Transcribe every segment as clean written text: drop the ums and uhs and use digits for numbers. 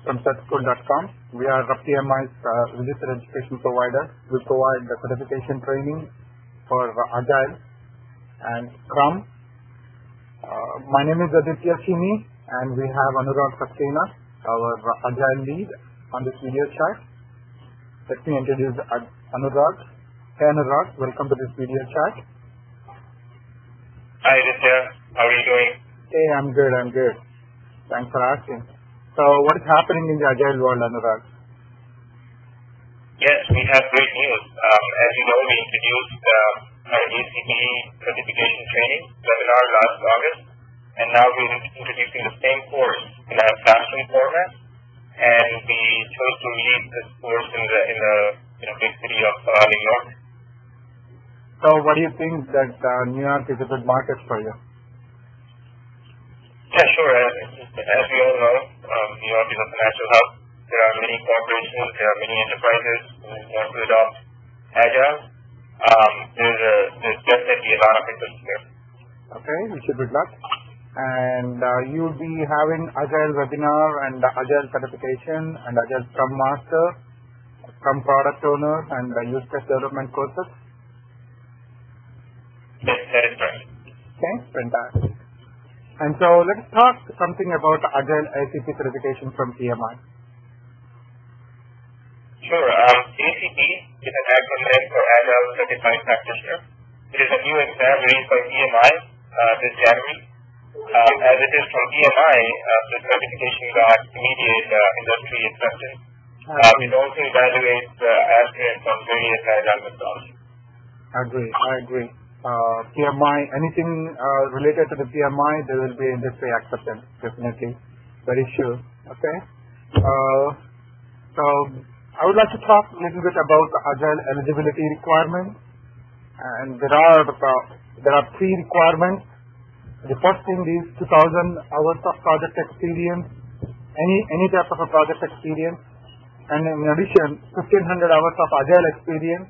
from Setschool.com. We are PMI's registered education provider. We provide the certification training for Agile and Scrum. My name is Aditya Chini, and we have Anurag Saxena, our Agile lead, on this video chat. Let me introduce Anurag. Hey Anurag, welcome to this video chat. Hi Aditya, how are you doing? Hey, I'm good. Thanks for asking. So, what is happening in the Agile world, Anurag? Yes, we have great news. As you know, we introduced our ACP certification training webinar last August, and now we're introducing the same course in a classroom format, and we chose to release this course in the big city of New York. So, what do you think that New York is a good market for you? Yeah, sure. As we all know, New York is a financial hub. There are many corporations, there are many enterprises who want to adopt Agile. There's definitely a lot of interest here. Okay, wish you good luck. And you'll be having Agile webinar and Agile certification and Agile Scrum Master, Scrum Product Owner, and use case development courses. Yes, that is right. Okay, fantastic. And so let's talk something about Agile ACP certification from PMI. Sure. ACP is an acronym for Agile Certified Practitioner. It is a new exam released by PMI this January. As it is from PMI, the certification got immediate industry acceptance. It also evaluates aspirants on various Agile methodologies. I agree. PMI, anything related to the PMI, there will be industry acceptance, definitely. Very sure. Okay. So I would like to talk a little bit about the Agile eligibility requirements. And there are three requirements. The first thing is 2,000 hours of project experience, any type of a project experience, and in addition, 1,500 hours of Agile experience.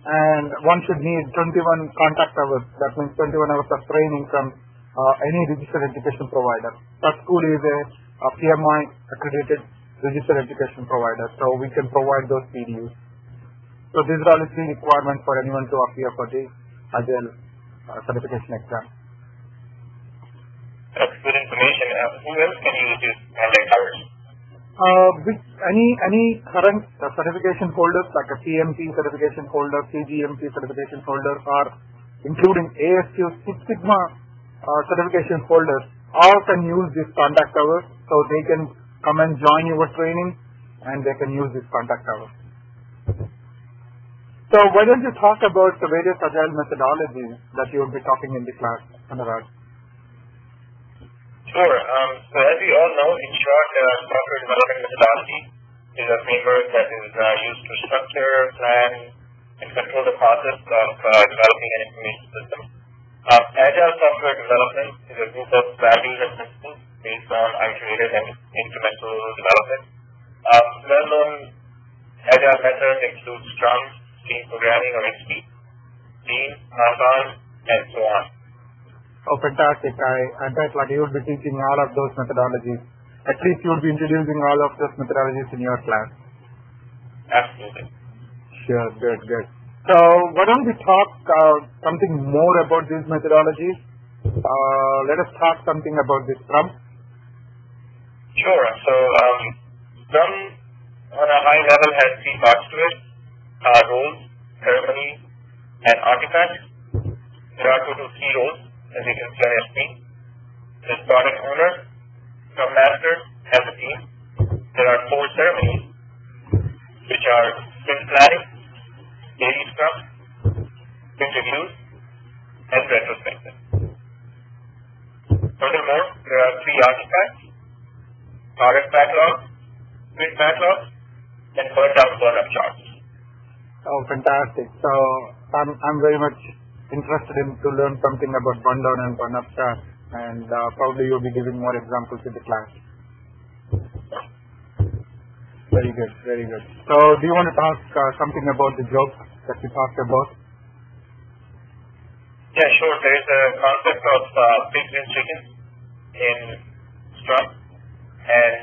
And one should need 21 contact hours. That means 21 hours of training from any registered education provider. Setschool is a PMI accredited registered education provider, so we can provide those PDUs. So these are all the three requirements for anyone to appear for the Agile certification exam. That's good information. Who else can use this contact hours? With any current certification holders like a PMP certification holder, CGMP certification holder, or including ASQ Six Sigma certification holders, all can use this contact hours, so they can come and join your training and they can use this contact hours. So why don't you talk about the various Agile methodologies that you will be talking in the class, Anurag? Sure. So as we all know, in short, software development methodology is a framework that is used to structure, plan, and control the process of developing an information system. Agile software development is a group of values and principles based on iterative and incremental development. Well-known Agile methods include Scrum, Stream Programming or XP, Lean, Kanban, and so on. Oh, fantastic. I bet like you will be teaching all of those methodologies. At least you will be introducing all of those methodologies in your class. Absolutely. Sure, good. So why don't we talk something more about these methodologies? Let us talk something about this Scrum. Sure. So Scrum on a high level has three parts to it: roles, ceremony, and artifacts. There are total 3 roles, as you can see on your screen. There's product owner, Scrum Master, and the team. There are 4 ceremonies, which are sprint planning, daily Scrum, sprint reviews, and retrospective. Furthermore, there are 3 artifacts: product backlog, sprint backlog, and burn-up charts. Oh, fantastic. So I'm very much interested in to learn something about burn-down and burn-up charts, and probably you'll be giving more examples in the class. Very good. So do you want to talk something about the joke that you talked about? Yeah, sure. There is a concept of pigs and chickens in Scrum, and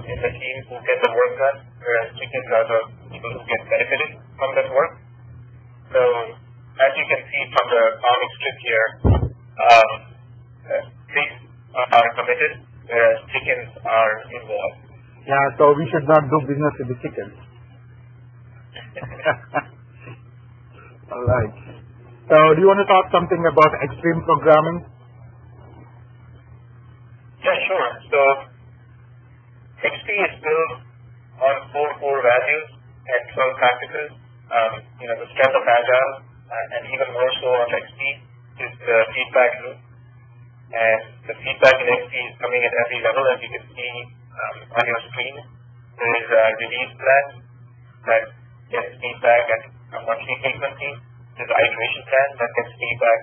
in the team who get the work done, whereas chickens are the people who get benefited from that work. So, as you can see from the comic strip here, pigs are committed, whereas chickens are involved. Yeah, so we should not do business with the chickens. All right. So, do you want to talk something about extreme programming? Yeah, sure. So, XP is built on 4 core values and 12 practices. The strength of Agile, and even more so on XP, is the feedback loop. And the feedback in XP is coming at every level, as you can see on your screen. There is a release plan that gets feedback at a monthly frequency. There's an iteration plan that gets feedback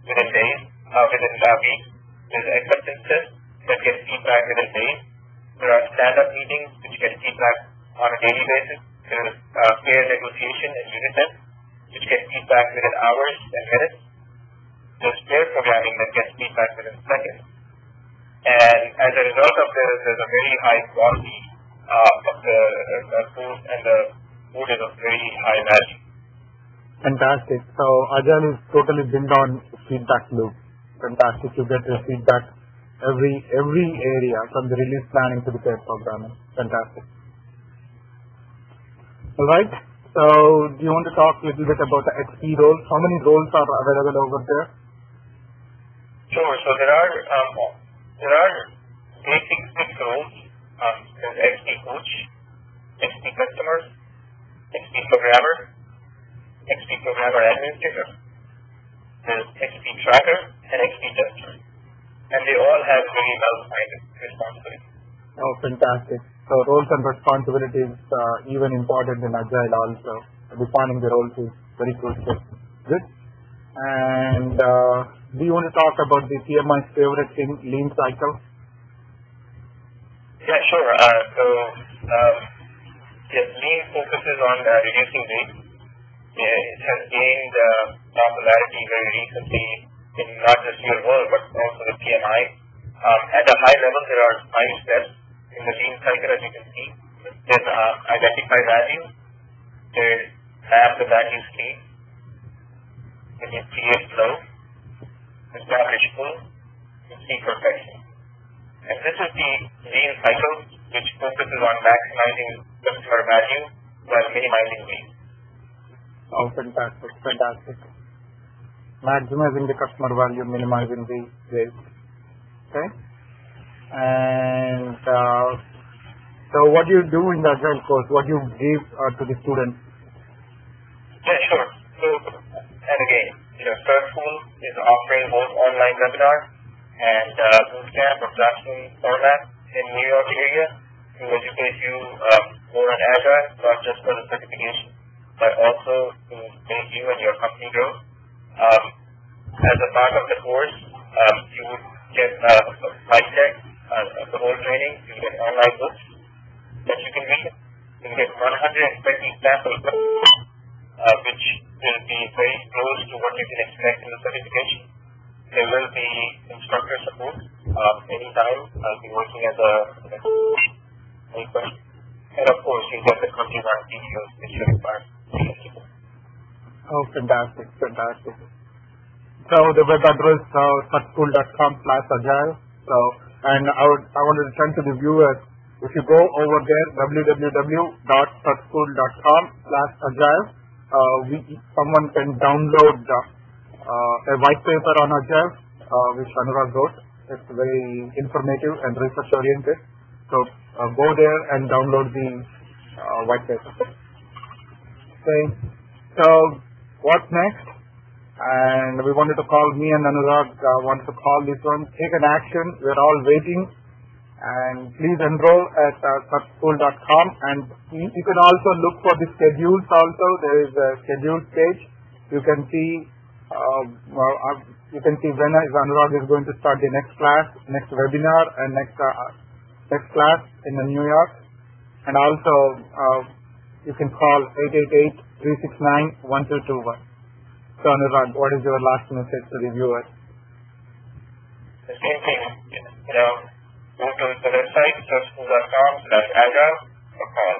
within days, within weeks. There's acceptance test that gets feedback within days. There are stand-up meetings which get feedback on a daily basis. There's peer negotiation and unit tests which get feedback within hours and minutes. There's pair programming that gets feedback within seconds. And as a result of this, there's a very high quality of the food, and the food is of very high value. Fantastic. So Agile is totally built on feedback loop. Fantastic. You get your feedback every area, from the release planning to the pair programming. Fantastic. All right. So do you want to talk a little bit about the XP roles? How many roles are available over there? Sure. So there are basic 6 roles. There's XP coach, XP customer, XP programmer, XP programmer administrator, there's XP tracker, and XP tester. And they all have very well-defined responsibilities. Oh, fantastic. So roles and responsibilities even important in Agile also. Defining the roles is very crucial. Good. And do you want to talk about the PMI's favorite thing, lean cycle? Yeah, sure. Yes, lean focuses on reducing waste. It has gained popularity very recently in not just your world, but also the PMI. At a high level, there are 5 steps in the lean cycle, as you can see. There's identify value, there's map the value state, then you create flow, establish flow, and see perfection. And this is the lean cycle, which focuses on maximizing customer value while minimizing waste. Oh, fantastic, fantastic. Maximizing the customer value, minimizing the waste. Okay. And so what do you do in the Agile course? What do you give to the students? Yeah, sure. So, and again, Third School is offering both online webinar and bootcamp or classroom format in New York area to educate you more on Agile, not just for the certification, but also to make you and your company grow. As a part of the course, you would get slide deck of the whole training. You get online books that you can read. You get 120 samples, which will be very close to what you can expect in the certification. There will be instructor support anytime. I'll be working as any question. And of course, you get the 21 details that you require. Oh, fantastic, fantastic. So the web address suchschool.com/agile. So, and I want to return to the viewers. If you go over there, www.suchschool.com/agile, someone can download a white paper on Agile, which Anurag wrote. It's very informative and research oriented. So go there and download the white paper. Okay. So what's next? And we wanted to call, me and Anurag wanted to call this one, take an action. We're all waiting. And please enroll at suchschool.com. And you can also look for the schedules also. There is a schedule page. You can see when Anurag is going to start the next class, next webinar, and next class in New York. And also you can call 888-369-1221. So Anurag, what is your last message to the viewers? The same thing, go to the website, school.com/agile, or call.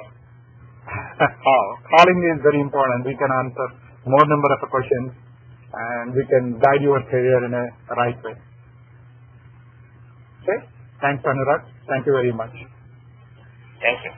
Calling is very important. We can answer more number of questions, and we can guide your career in a right way. Okay? Thanks, Anurag. Thank you very much. Thank you.